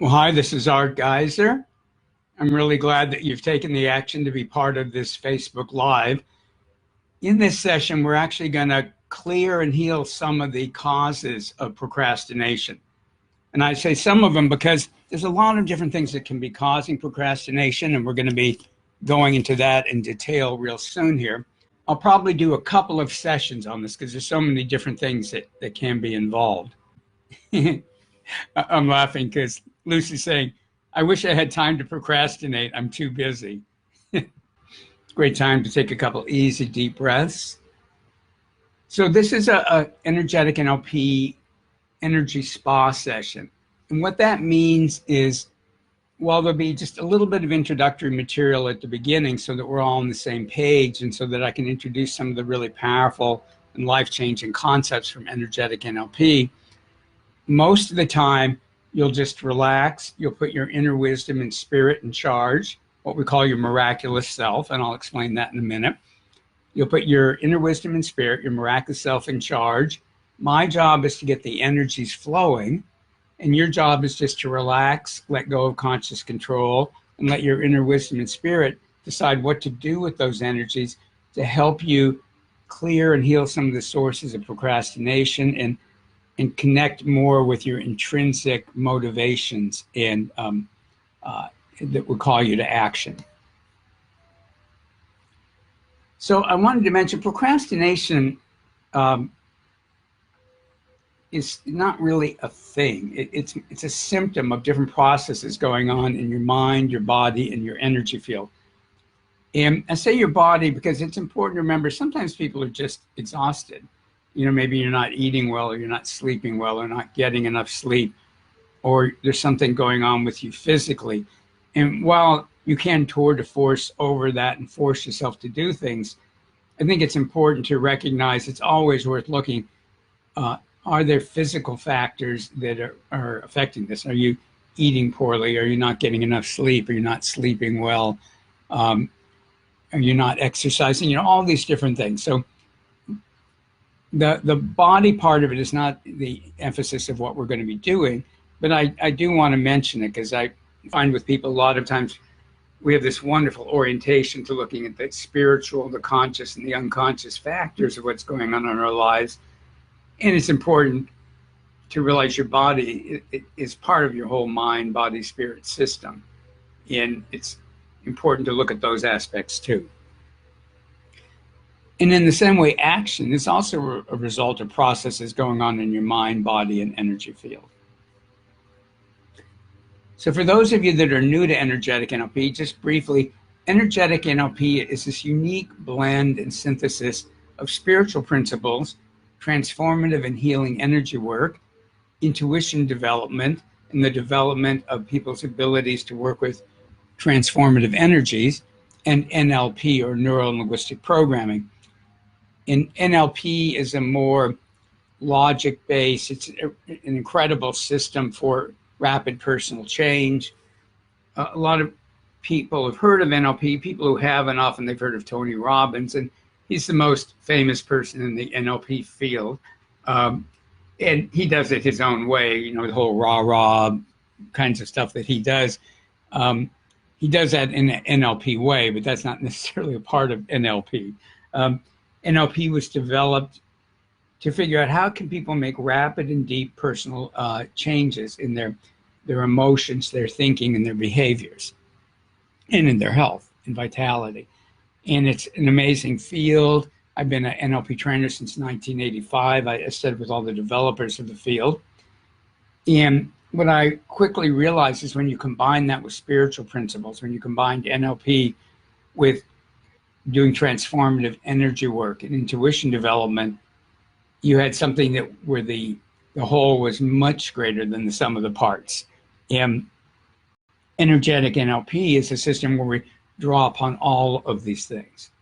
Well, hi, this is Art Giser. I'm really glad that you've taken the action to be part of this Facebook Live. In this session, we're actually going to clear and heal some of the causes of procrastination. And I say some of them because there's a lot of different things that can be causing procrastination, and we're going to be going into that in detail real soon here. I'll probably do a couple of sessions on this because there's so many different things that can be involved. I'm laughing because Lucy's saying, I wish I had time to procrastinate. I'm too busy. It's a great time to take a couple easy, deep breaths. So this is a energetic NLP energy spa session. And what that means is, while there'll be just a little bit of introductory material at the beginning so that we're all on the same page and so that I can introduce some of the really powerful and life-changing concepts from energetic NLP, most of the time, you'll just relax. You'll put your inner wisdom and spirit in charge, what we call your miraculous self, and I'll explain that in a minute. You'll put your inner wisdom and spirit, your miraculous self, in charge. My job is to get the energies flowing, and your job is just to relax, let go of conscious control, and let your inner wisdom and spirit decide what to do with those energies to help you clear and heal some of the sources of procrastination and connect more with your intrinsic motivations and that would call you to action. So I wanted to mention procrastination is not really a thing. It's a symptom of different processes going on in your mind, your body, and your energy field. And I say your body because it's important to remember sometimes people are just exhausted. You know, maybe you're not eating well, or you're not sleeping well, or not getting enough sleep, or there's something going on with you physically. And while you can tour de force over that and force yourself to do things, I think it's important to recognize it's always worth looking. Are there physical factors that are affecting this? Are you eating poorly? Are you not getting enough sleep? Are you not sleeping well? Are you not exercising? You know, all these different things. So the body part of it is not the emphasis of what we're going to be doing, but I do want to mention it because I find with people a lot of times we have this wonderful orientation to looking at the spiritual, the conscious, and the unconscious factors of what's going on in our lives. And it's important to realize your body is part of your whole mind, body, spirit system. And it's important to look at those aspects too. And in the same way, action is also a result of processes going on in your mind, body, and energy field. So for those of you that are new to energetic NLP, just briefly, energetic NLP is this unique blend and synthesis of spiritual principles, transformative and healing energy work, intuition development, and the development of people's abilities to work with transformative energies, and NLP, or neuro-linguistic programming. And NLP is a more logic-based, it's an incredible system for rapid personal change. A lot of people have heard of NLP. People who haven't, often they've heard of Tony Robbins, and he's the most famous person in the NLP field. And he does it his own way, you know, the whole rah-rah kinds of stuff that he does. He does that in an NLP way, but that's not necessarily a part of NLP. NLP was developed to figure out how can people make rapid and deep personal changes in their emotions, their thinking, and their behaviors, and in their health and vitality. And it's an amazing field. I've been an NLP trainer since 1985. I studied with all the developers of the field. And what I quickly realized is when you combine that with spiritual principles, when you combine NLP with doing transformative energy work and intuition development, you had something that where the whole was much greater than the sum of the parts. And energetic NLP is a system where we draw upon all of these things.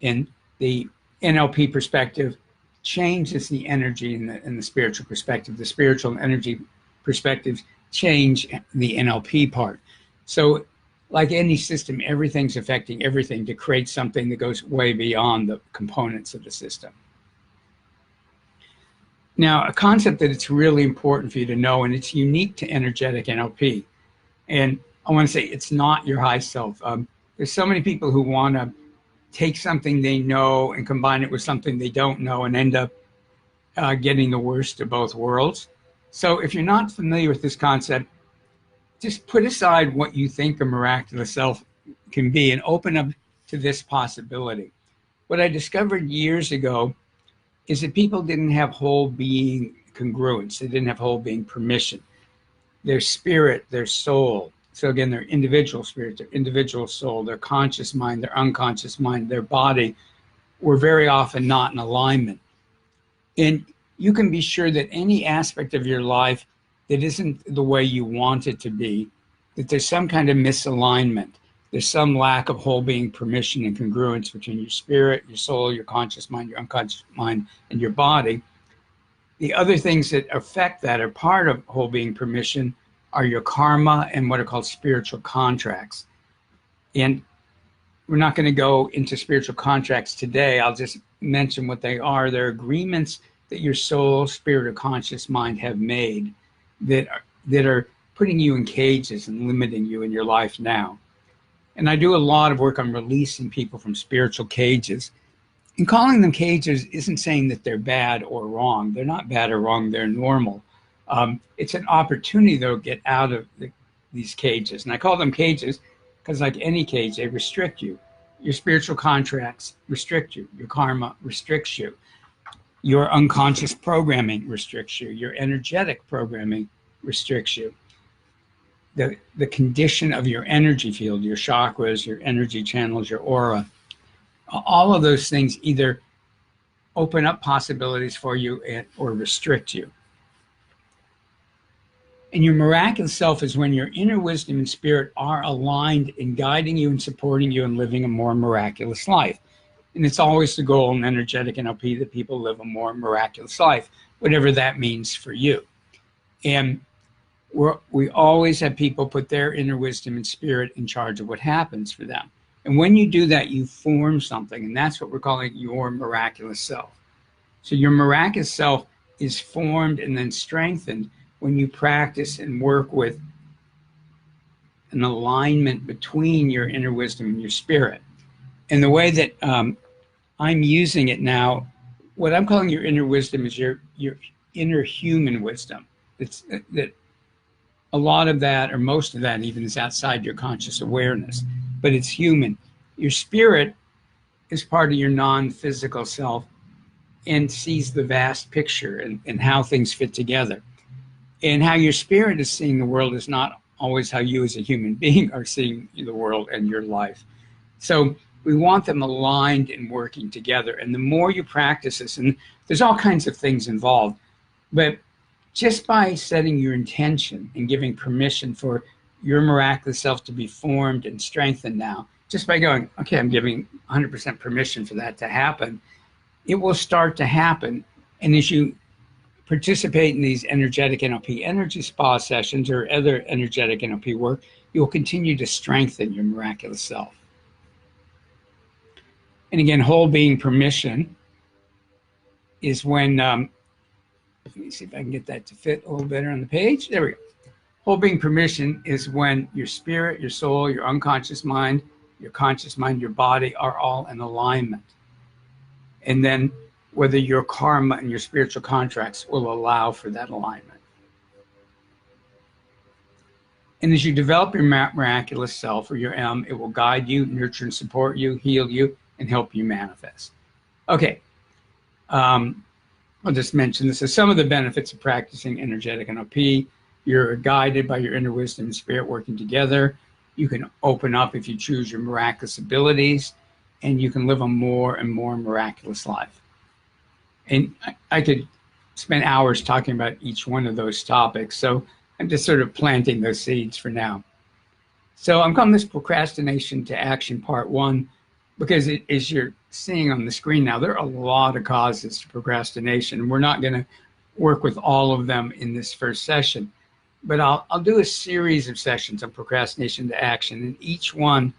And the NLP perspective changes the energy in the spiritual perspective. The spiritual and energy perspectives change the NLP part. So like any system, everything's affecting everything to create something that goes way beyond the components of the system. Now, a concept that it's really important for you to know, and it's unique to energetic NLP. And I want to say it's not your high self. There's so many people who want to take something they know and combine it with something they don't know and end up getting the worst of both worlds. So if you're not familiar with this concept, just put aside what you think a miraculous self can be and open up to this possibility. What I discovered years ago is that people didn't have whole being congruence. They didn't have whole being permission. Their spirit, their soul. So again, their individual spirit, their individual soul, their conscious mind, their unconscious mind, their body were very often not in alignment. And you can be sure that any aspect of your life that isn't the way you want it to be, that there's some kind of misalignment. There's some lack of whole being permission and congruence between your spirit, your soul, your conscious mind, your unconscious mind, and your body. The other things that affect that are part of whole being permission are your karma and what are called spiritual contracts. And we're not going to go into spiritual contracts today. I'll just mention what they are. They're agreements that your soul, spirit, or conscious mind have made that are putting you in cages and limiting you in your life now. And I do a lot of work on releasing people from spiritual cages. And calling them cages isn't saying that they're bad or wrong. They're not bad or wrong. They're normal. It's an opportunity, though, to get out of these cages. And I call them cages because, like any cage, they restrict you. Your spiritual contracts restrict you. Your karma restricts you. Your unconscious programming restricts you. Your energetic programming restricts you. The condition of your energy field, your chakras, your energy channels, your aura, all of those things either open up possibilities for you or restrict you. And your miraculous self is when your inner wisdom and spirit are aligned in guiding you and supporting you and living a more miraculous life. And it's always the goal in energetic NLP that people live a more miraculous life, whatever that means for you. And we always have people put their inner wisdom and spirit in charge of what happens for them. And when you do that, you form something, and that's what we're calling your miraculous self. So your miraculous self is formed and then strengthened when you practice and work with an alignment between your inner wisdom and your spirit. And the way that I'm using it now, what I'm calling your inner wisdom is your inner human wisdom. That a lot of that, or most of that even, is outside your conscious awareness, but it's human. Your spirit is part of your non-physical self and sees the vast picture and how things fit together. And how your spirit is seeing the world is not always how you as a human being are seeing the world and your life. So we want them aligned and working together. And the more you practice this, and there's all kinds of things involved, but just by setting your intention and giving permission for your miraculous self to be formed and strengthened now, just by going, okay, I'm giving 100% permission for that to happen, it will start to happen. And as you participate in these energetic NLP energy spa sessions or other energetic NLP work, you'll continue to strengthen your miraculous self. And again, whole being permission is when, let me see if I can get that to fit a little better on the page. There we go. Whole being permission is when your spirit, your soul, your unconscious mind, your conscious mind, your body are all in alignment. And then whether your karma and your spiritual contracts will allow for that alignment. And as you develop your miraculous self, or your M, it will guide you, nurture and support you, heal you, and help you manifest. Okay, I'll just mention this as some of the benefits of practicing energetic NLP. You're guided by your inner wisdom and spirit working together. You can open up if you choose your miraculous abilities, and you can live a more and more miraculous life. And I could spend hours talking about each one of those topics, so I'm just sort of planting those seeds for now. So I'm calling this Procrastination to Action Part 1, because as you're seeing on the screen now, there are a lot of causes to procrastination. We're not going to work with all of them in this first session, but I'll do a series of sessions on procrastination to action, and each one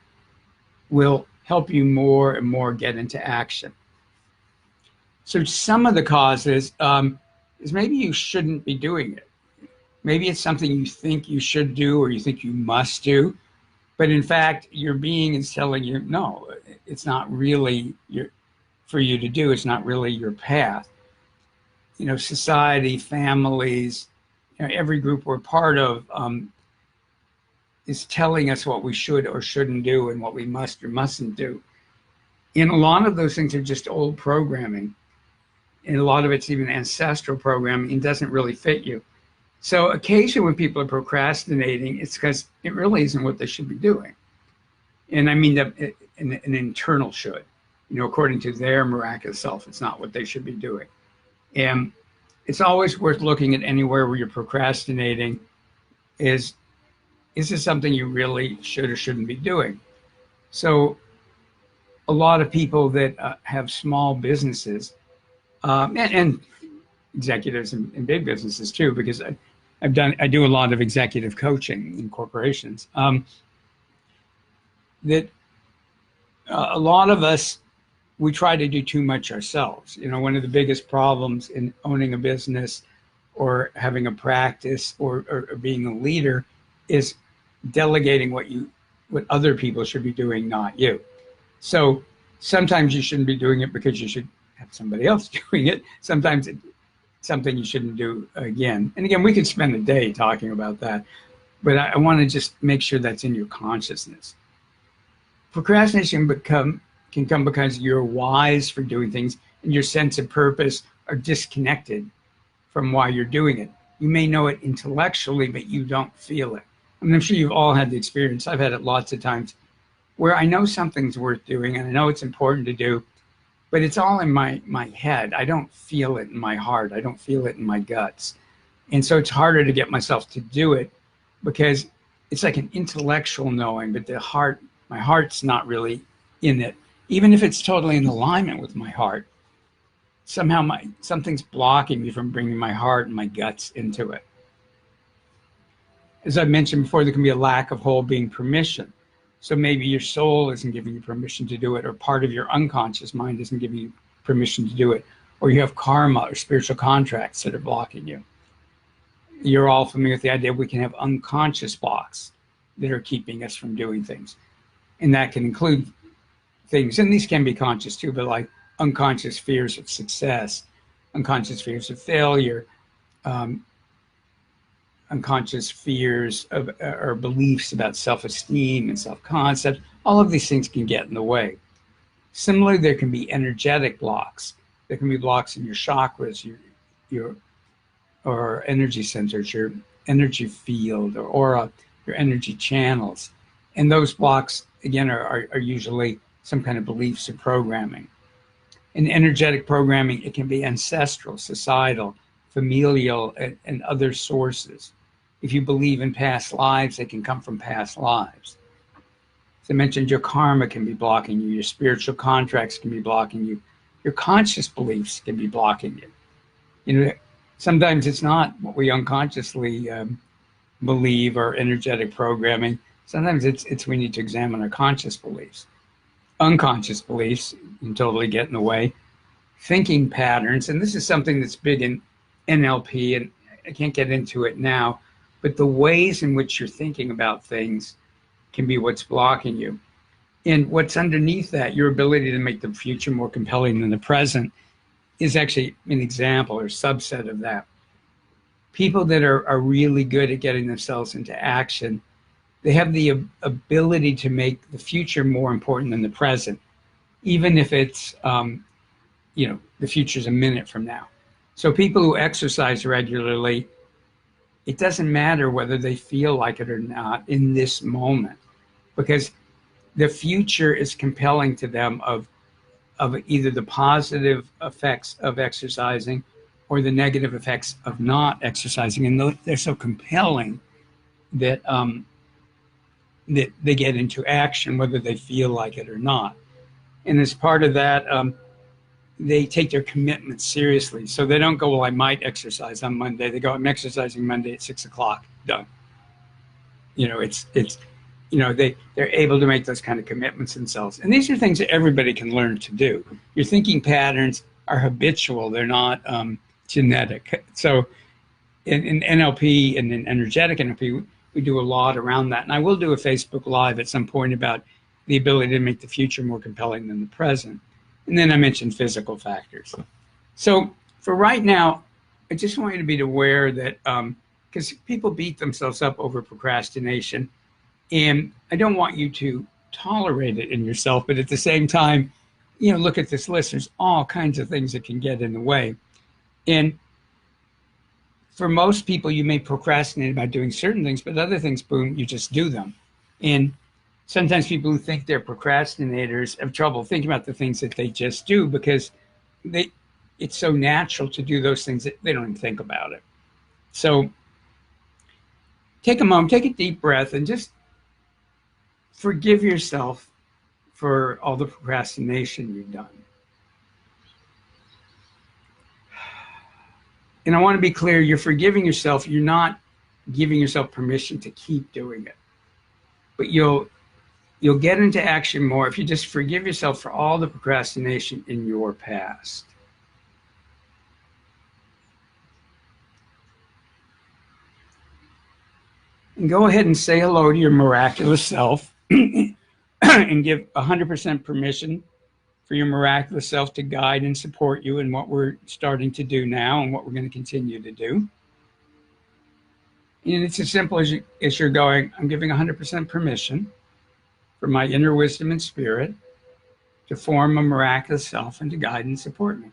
will help you more and more get into action. So some of the causes, is maybe you shouldn't be doing it. Maybe it's something you think you should do or you think you must do, but in fact, your being is telling you, no, it's not really for you to do. It's not really your path. You know, society, families, you know, every group we're part of is telling us what we should or shouldn't do and what we must or mustn't do. And a lot of those things are just old programming. And a lot of it's even ancestral programming and doesn't really fit you. So occasionally when people are procrastinating, it's because it really isn't what they should be doing. And I mean an internal should, you know, according to their miraculous self, it's not what they should be doing. And it's always worth looking at anywhere where you're procrastinating is this something you really should or shouldn't be doing? So a lot of people that have small businesses and executives in big businesses too, because I do a lot of executive coaching in corporations. That a lot of us, we try to do too much ourselves. You know, one of the biggest problems in owning a business or having a practice or being a leader is delegating what other people should be doing, not you. So sometimes you shouldn't be doing it because you should have somebody else doing it. Sometimes it's something you shouldn't do again. And again, we could spend a day talking about that, but I want to just make sure that's in your consciousness. Procrastination can come because you're wise for doing things and your sense of purpose are disconnected from why you're doing it. You may know it intellectually, but you don't feel it. I mean, I'm sure you've all had the experience. I've had it lots of times where I know something's worth doing and I know it's important to do, but it's all in my head. I don't feel it in my heart. I don't feel it in my guts. And so it's harder to get myself to do it because it's like an intellectual knowing, but my heart's not really in it. Even if it's totally in alignment with my heart, somehow something's blocking me from bringing my heart and my guts into it. As I mentioned before, there can be a lack of whole being permission. So maybe your soul isn't giving you permission to do it, or part of your unconscious mind isn't giving you permission to do it, or you have karma or spiritual contracts that are blocking you. You're all familiar with the idea we can have unconscious blocks that are keeping us from doing things. And that can include things, and these can be conscious too, but like unconscious fears of success, unconscious fears of failure, unconscious fears of or beliefs about self-esteem and self-concept. All of these things can get in the way. Similarly, there can be energetic blocks. There can be blocks in your chakras, or energy centers, your energy field or aura, your energy channels. And those blocks, again, are usually some kind of beliefs or programming. In energetic programming, it can be ancestral, societal, familial, and other sources. If you believe in past lives, they can come from past lives. As I mentioned, your karma can be blocking you. Your spiritual contracts can be blocking you. Your conscious beliefs can be blocking you. You know, sometimes it's not what we unconsciously believe or energetic programming. Sometimes it's we need to examine our conscious beliefs. Unconscious beliefs can totally get in the way. Thinking patterns, and this is something that's big in NLP, and I can't get into it now, but the ways in which you're thinking about things can be what's blocking you. And what's underneath that, your ability to make the future more compelling than the present, is actually an example or subset of that. People that are really good at getting themselves into action, they have the ability to make the future more important than the present, even if it's, the future's a minute from now. So people who exercise regularly, it doesn't matter whether they feel like it or not in this moment, because the future is compelling to them of either the positive effects of exercising or the negative effects of not exercising. And they're so compelling that that they get into action whether they feel like it or not. And as part of that, they take their commitment seriously. So they don't go, well, I might exercise on Monday. They go, I'm exercising Monday at 6 o'clock, done. You know, they're able to make those kind of commitments themselves. And these are things that everybody can learn to do. Your thinking patterns are habitual. They're not genetic. So in NLP and in energetic NLP, we do a lot around that. And I will do a Facebook Live at some point about the ability to make the future more compelling than the present. And then I mentioned physical factors. So for right now, I just want you to be aware that because people beat themselves up over procrastination, and I don't want you to tolerate it in yourself, but at the same time, look at this list. There's all kinds of things that can get in the way. And for most people, you may procrastinate about doing certain things, but other things, boom, you just do them. And sometimes people who think they're procrastinators have trouble thinking about the things that they just do because it's so natural to do those things that they don't even think about it. So take a moment, take a deep breath, and just forgive yourself for all the procrastination you've done. And I want to be clear, you're forgiving yourself. You're not giving yourself permission to keep doing it. But you'll get into action more if you just forgive yourself for all the procrastination in your past. And go ahead and say hello to your miraculous self and give 100% permission for your miraculous self to guide and support you in what we're starting to do now and what we're going to continue to do. And it's as simple as you're going, I'm giving 100% permission for my inner wisdom and spirit to form a miraculous self and to guide and support me.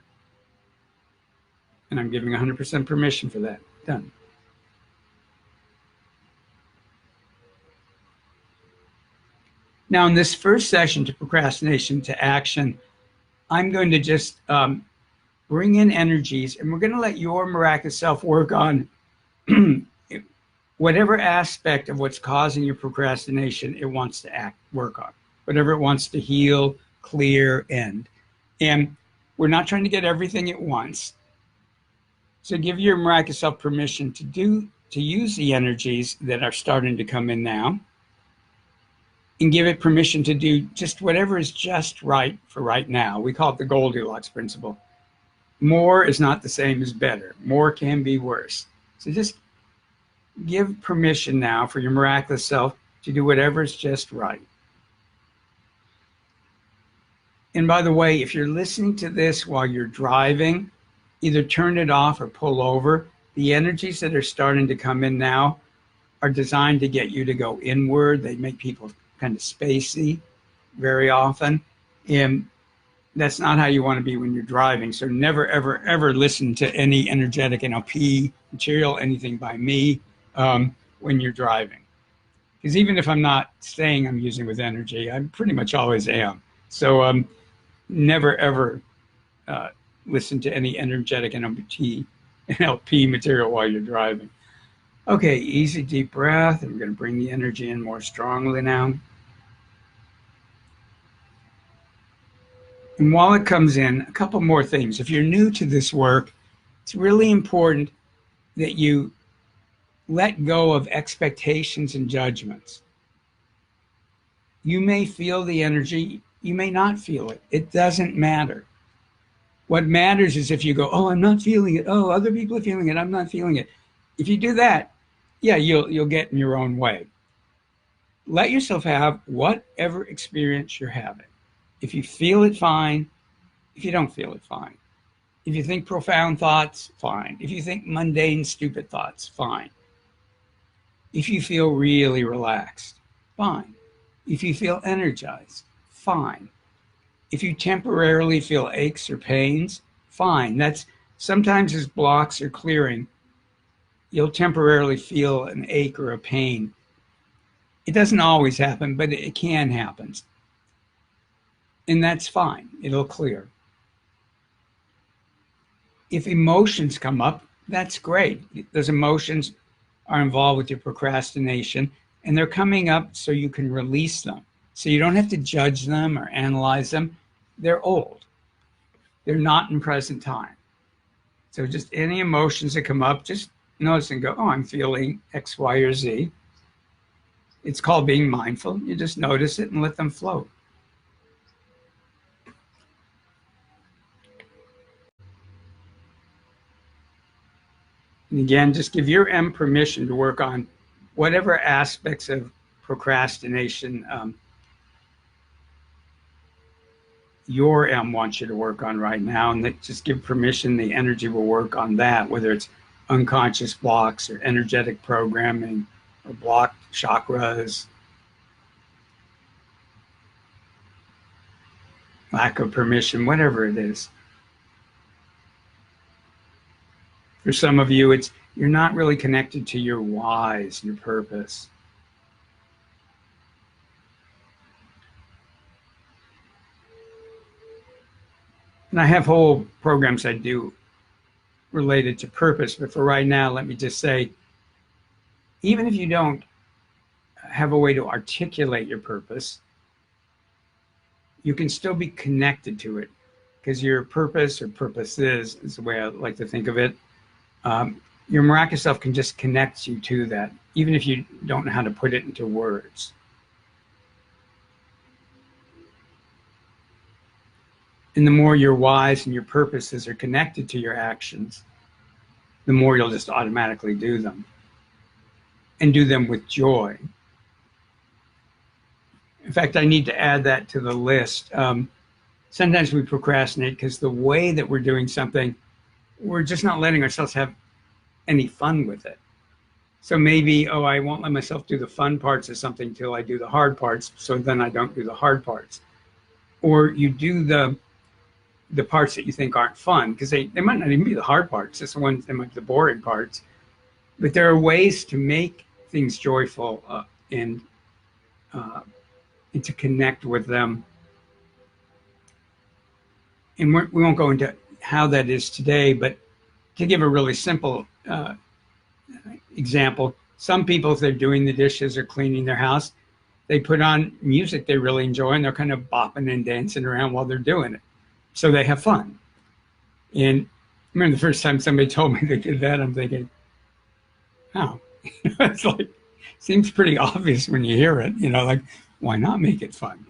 And I'm giving 100% permission for that. Done. Now, in this first session, to procrastination to action, I'm going to just bring in energies, and we're going to let your miraculous self work on whatever aspect of what's causing your procrastination it wants to work on, whatever it wants to heal, clear, end. And we're not trying to get everything at once. So give your miraculous self permission to use the energies that are starting to come in now, and give it permission to do just whatever is just right for right now. We call it the Goldilocks principle. More is not the same as better. More can be worse. So just give permission now for your miraculous self to do whatever is just right. And by the way, if you're listening to this while you're driving, either turn it off or pull over. The energies that are starting to come in now are designed to get you to go inward. They make people kind of spacey very often. And that's not how you want to be when you're driving. So never, ever, ever listen to any energetic NLP material, anything by me when you're driving. Because even if I'm not saying I'm using with energy, I pretty much always am. So never, ever listen to any energetic NLP material while you're driving. Okay, easy deep breath. And we're going to bring the energy in more strongly now. And while it comes in, a couple more things. If you're new to this work, it's really important that you let go of expectations and judgments. You may feel the energy, you may not feel it. It doesn't matter. What matters is if you go, oh, I'm not feeling it. Oh, other people are feeling it. I'm not feeling it. If you do that, yeah, you'll get in your own way. Let yourself have whatever experience you're having. If you feel it, fine. If you don't feel it, fine. If you think profound thoughts, fine. If you think mundane, stupid thoughts, fine. If you feel really relaxed, fine. If you feel energized, fine. If you temporarily feel aches or pains, fine. That's sometimes as blocks are clearing, you'll temporarily feel an ache or a pain. It doesn't always happen, but it can happen. And that's fine. It'll clear. If emotions come up, that's great. Those emotions are involved with your procrastination, and they're coming up so you can release them. So you don't have to judge them or analyze them. They're old. They're not in present time. So just any emotions that come up, just notice and go, oh, I'm feeling X, Y, or Z. It's called being mindful. You just notice it and let them float. And again, just give your M permission to work on whatever aspects of procrastination your M wants you to work on right now, and just give permission. The energy will work on that, whether it's unconscious blocks or energetic programming or blocked chakras, lack of permission, whatever it is. For some of you, it's you're not really connected to your whys, your purpose. And I have whole programs I do related to purpose, but for right now, let me just say, even if you don't have a way to articulate your purpose, you can still be connected to it, because your purpose, or purposes is the way I like to think of it, your miraculous self can just connect you to that, even if you don't know how to put it into words. And the more your whys and your purposes are connected to your actions, the more you'll just automatically do them, and do them with joy. In fact, I need to add that to the list. Sometimes we procrastinate because the way that we're doing something, we're just not letting ourselves have any fun with it. So maybe, oh, I won't let myself do the fun parts of something till I do the hard parts, so then I don't do the hard parts. Or you do the parts that you think aren't fun, because they might not even be the hard parts, it's the ones that might be the boring parts. But there are ways to make things joyful and to connect with them. And we won't go into how that is today, but to give a really simple example, some people, if they're doing the dishes or cleaning their house, they put on music they really enjoy, and they're kind of bopping and dancing around while they're doing it. So they have fun. And I remember the first time somebody told me they did that, I'm thinking, oh, it's like, seems pretty obvious when you hear it, like, why not make it fun?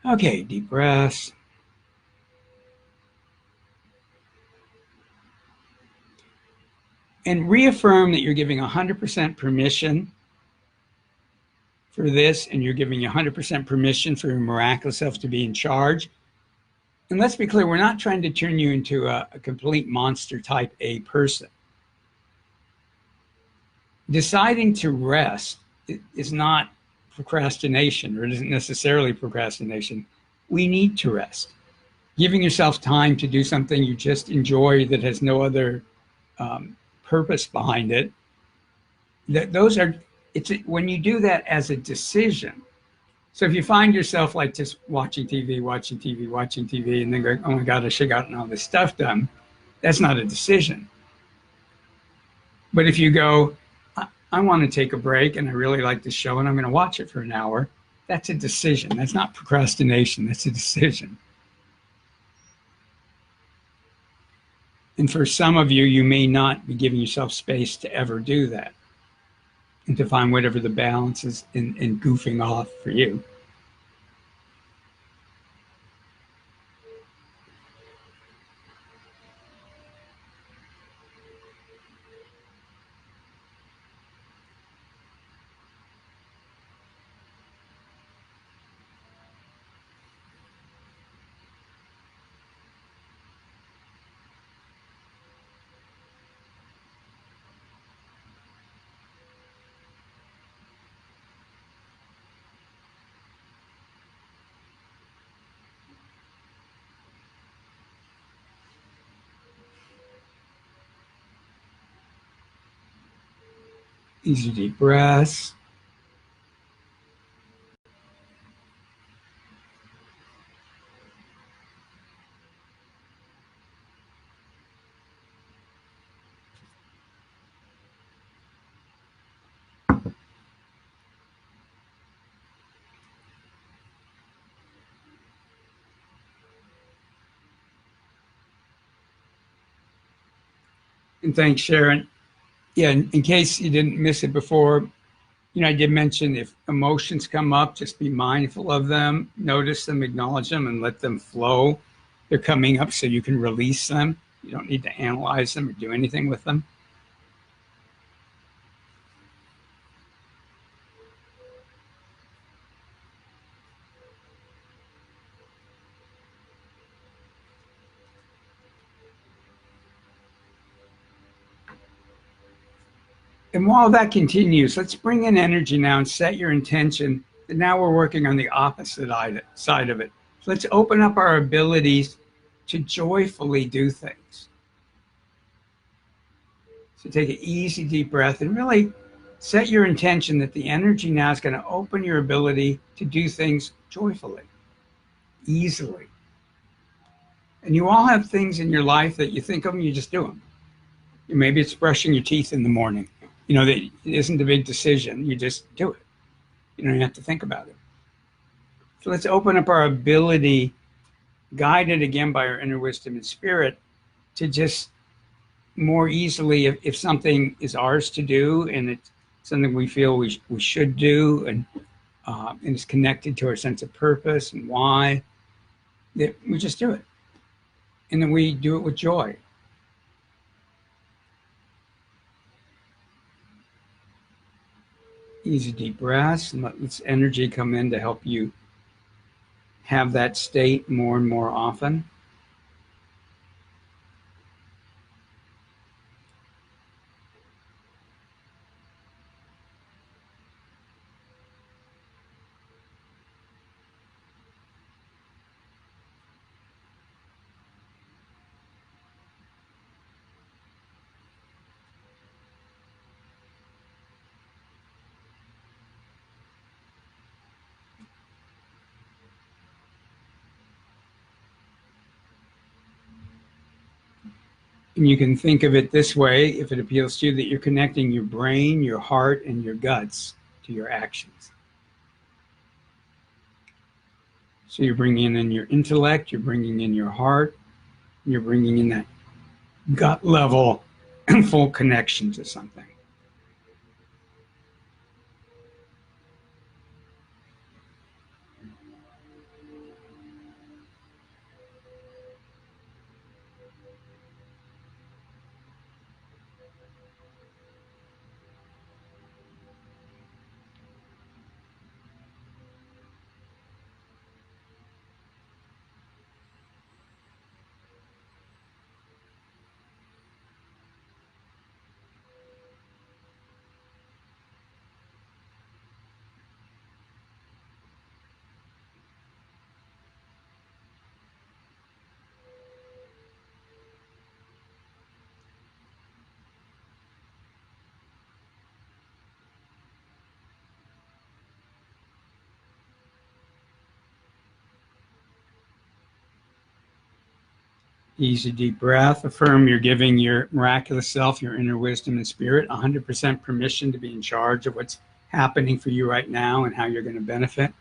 Okay, deep breaths. And reaffirm that you're giving 100% permission for this, and you're giving 100% permission for your miraculous self to be in charge. And let's be clear, we're not trying to turn you into a complete monster type A person. Deciding to rest is not procrastination, or it isn't necessarily procrastination. We need to rest. Giving yourself time to do something you just enjoy that has no other purpose behind it, when you do that as a decision. So if you find yourself like just watching TV, and then going, oh my God, I should have gotten all this stuff done, that's not a decision. But if you go, I want to take a break and I really like this show and I'm going to watch it for an hour, that's a decision. That's not procrastination, that's a decision. And for some of you, you may not be giving yourself space to ever do that, and to find whatever the balance is in goofing off for you. Easy deep breaths. And thanks, Sharon. Yeah, in case you didn't miss it before, I did mention if emotions come up, just be mindful of them, notice them, acknowledge them, and let them flow. They're coming up so you can release them. You don't need to analyze them or do anything with them. And while that continues, let's bring in energy now and set your intention that now we're working on the opposite side of it. So let's open up our abilities to joyfully do things. So take an easy, deep breath and really set your intention that the energy now is going to open your ability to do things joyfully, easily. And you all have things in your life that you think of and you just do them. Maybe it's brushing your teeth in the morning. That it isn't a big decision. You just do it. You don't have to think about it. So let's open up our ability, guided again by our inner wisdom and spirit, to just more easily, if something is ours to do and it's something we feel we should do, and it's connected to our sense of purpose and why, that we just do it. And then we do it with joy. Easy deep breaths, and let this energy come in to help you have that state more and more often. And you can think of it this way, if it appeals to you, that you're connecting your brain, your heart, and your guts to your actions. So you're bringing in your intellect, you're bringing in your heart, you're bringing in that gut level full connection to something. Easy deep breath. Affirm you're giving your miraculous self, your inner wisdom and spirit, 100% permission to be in charge of what's happening for you right now and how you're going to benefit.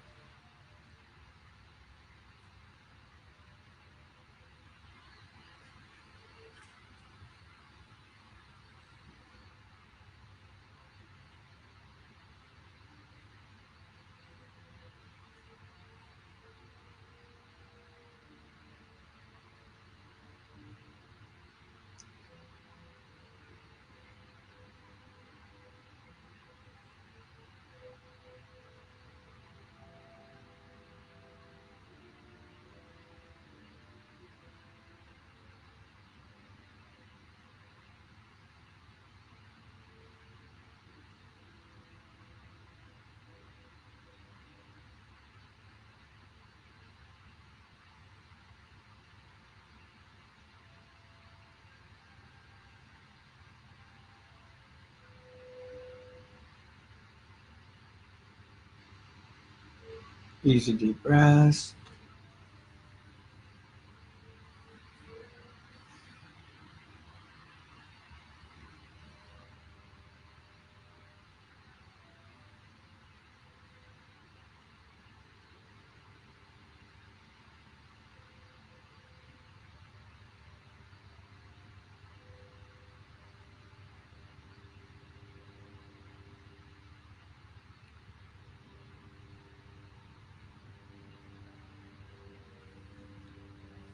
Easy deep breaths.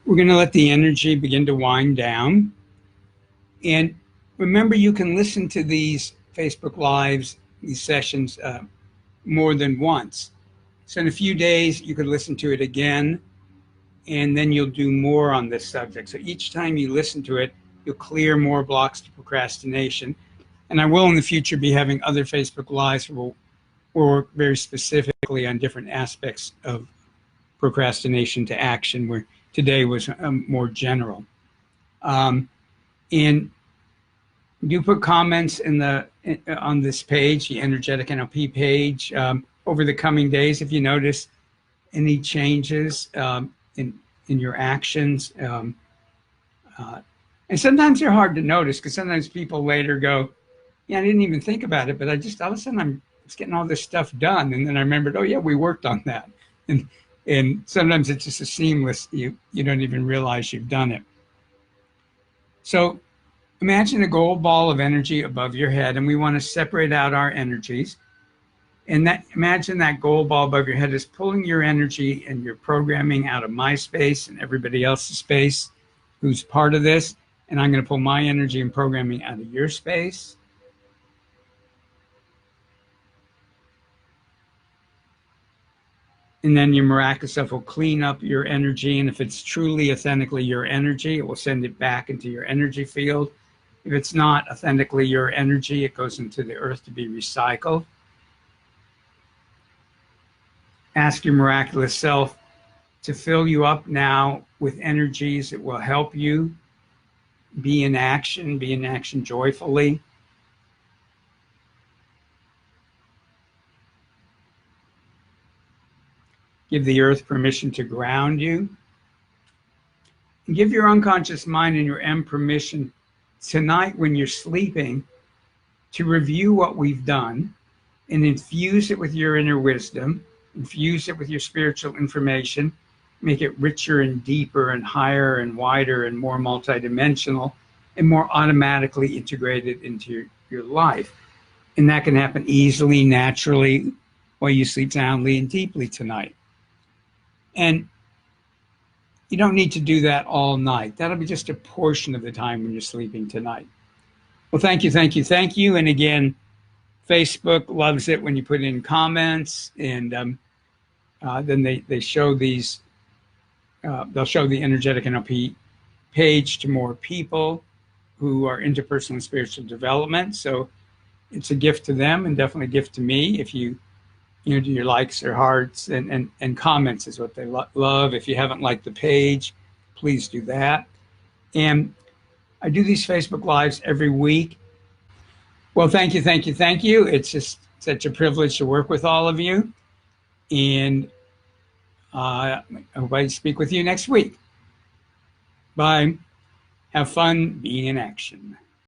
We're going to let the energy begin to wind down. And remember, you can listen to these Facebook Lives, these sessions, more than once. So in a few days, you could listen to it again, and then you'll do more on this subject. So each time you listen to it, you'll clear more blocks to procrastination. And I will in the future be having other Facebook Lives where we'll work very specifically on different aspects of procrastination to action, where today was more general. And do put comments on this page, the Energetic NLP page, over the coming days if you notice any changes in your actions. And sometimes they're hard to notice because sometimes people later go, yeah, I didn't even think about it, but I just all of a sudden I'm just getting all this stuff done, and then I remembered, oh yeah, we worked on that. And sometimes it's just a seamless, you don't even realize you've done it. So imagine a gold ball of energy above your head, and we want to separate out our energies. And imagine that gold ball above your head is pulling your energy and your programming out of my space and everybody else's space who's part of this. And I'm going to pull my energy and programming out of your space. And then your miraculous self will clean up your energy. And if it's truly authentically your energy, it will send it back into your energy field. If it's not authentically your energy, it goes into the earth to be recycled. Ask your miraculous self to fill you up now with energies that will help you be in action joyfully. Give the earth permission to ground you. And give your unconscious mind and your M permission tonight when you're sleeping to review what we've done and infuse it with your inner wisdom, infuse it with your spiritual information, make it richer and deeper and higher and wider and more multidimensional and more automatically integrated into your life. And that can happen easily, naturally, while you sleep soundly and deeply tonight. And you don't need to do that all night. That'll be just a portion of the time when you're sleeping tonight. Well, thank you, thank you, thank you. And again, Facebook loves it when you put in comments, and then they show these, they'll show the Energetic NLP page to more people who are into personal and spiritual development. So it's a gift to them and definitely a gift to me if you do your likes or hearts, and comments is what they love. If you haven't liked the page, please do that. And I do these Facebook Lives every week. Well, thank you, thank you, thank you. It's just such a privilege to work with all of you. And I hope I speak with you next week. Bye. Have fun being in action.